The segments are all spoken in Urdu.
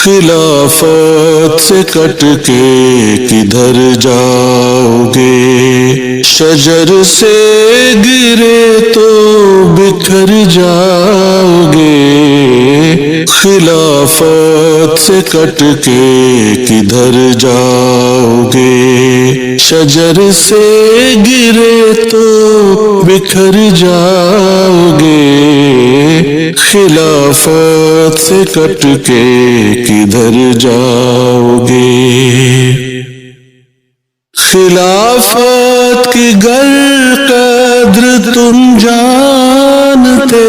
خلافت سے کٹ کے کدھر جاؤ گے، شجر سے گرے تو بکھر جاؤ گے، خلافت سے کٹ کے کدھر جاؤ گے، شجر سے گرے تو بکھر جاؤ گے، خلافت سے کٹ کے کدھر جاؤ گے۔ خلافت کی گر قدر تم جانتے،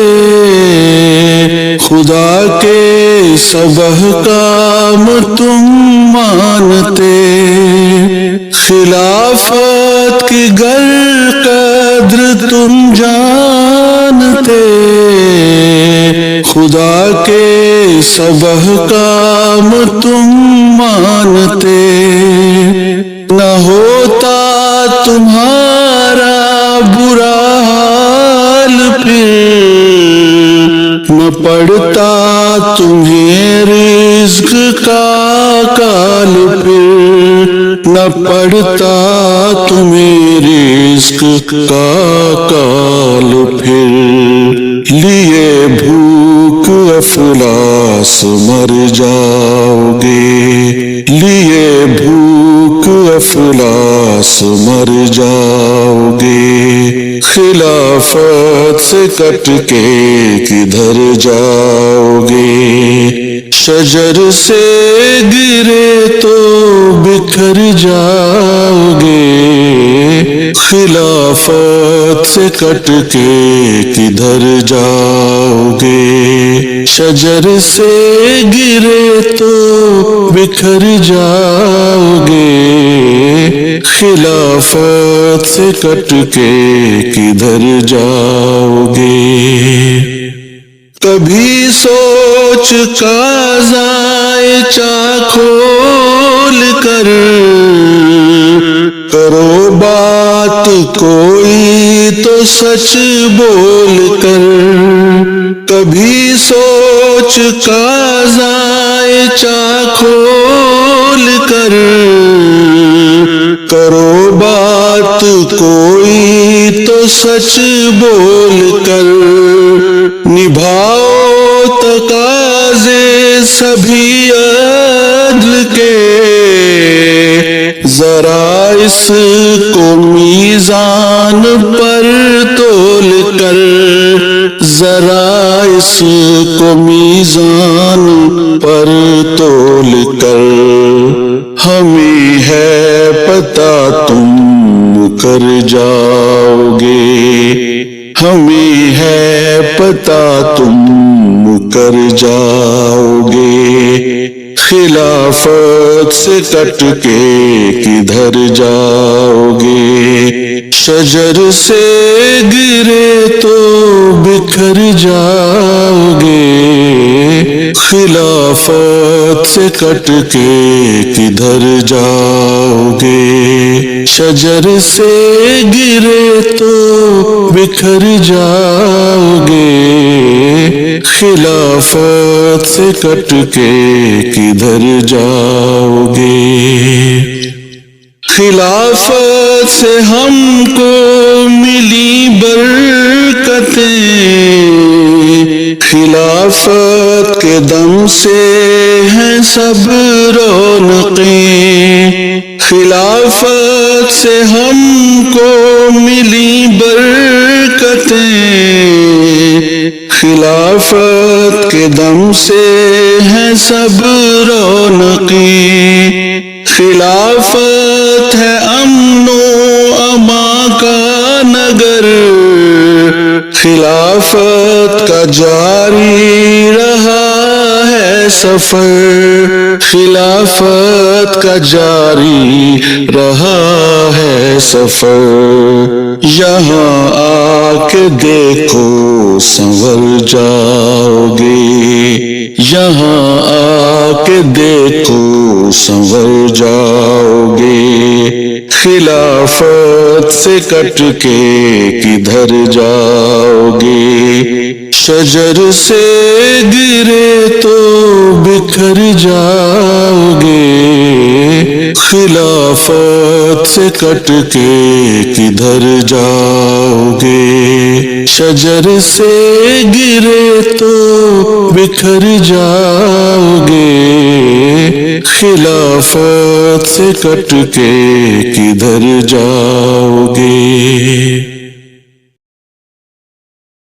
خدا کے سب احکام تم مانتے، خلافت کی گر قدر تم جانتے، خدا کے سب احکام تم مانتے، نہ ہوتا تمہارا برا حال پھر، نہ پڑتا تمہیں رزق کا کال پھر، نہ پڑتا تمہیں رزق کا کال پھر، لیے بھوک افلاس مر جاؤ گے، لیے بھوک افلاس مر جاؤ گے، خلافت سے کٹ کے کدھر جاؤ گے، شجر سے گرے تو بکھر جاؤ گے، خلافت سے کٹ کے کدھر جاؤ گے، شجر سے گرے تو بکھر جاؤ گے، خلافت سے کٹ کے کدھر جاؤ گے۔ کبھی سوچ کا ذائچہ کھول کر کرو بات کوئی تو سچ بول کر، کبھی سوچ کا ذائچہ کھول کر کرو بات کوئی تو سچ بول کر، نبھاؤ تقاضے سبھی عدل کے، ذرا اس کو میزان پر تول کر، ذرا اس کو میزان پر تول کر، ہمیں ہے پتہ تم کر جاؤ گے، ہمیں ہے پتہ تم کر جاؤ گے، خلافت سے کٹ کے کدھر جاؤ گے، شجر سے گرے تو بکھر جاؤ گے، خلافت سے کٹ کے کدھر جاؤ گے، شجر سے گرے تو بکھر جاؤ گے، خلافت سے کٹ کے کدھر جاؤ گے۔ خلافت سے ہم کو ملی برکتیں، خلافت کے دم سے ہیں سب رونقیں، خلافت سے ہم کو ملی برکتیں، خلافت کے دم سے ہیں سب رونقیں، خلافت ہے امن و امان کا نگر، خلافت کا جاری رہا ہے سفر، خلافت کا جاری رہا ہے سفر، یہاں آ کے دیکھو سنور جاؤ گے، یہاں آ کے دیکھو سنور جاؤ گے، خلافت سے کٹ کے کدھر جاؤ گے، شجر سے گرے تو بکھر جاؤ گے، خلافت سے کٹ کے کدھر جاؤ گے؟ شجر سے گرے تو بکھر جاؤ گے، خلافت سے کٹ کے کدھر جاؤ گے؟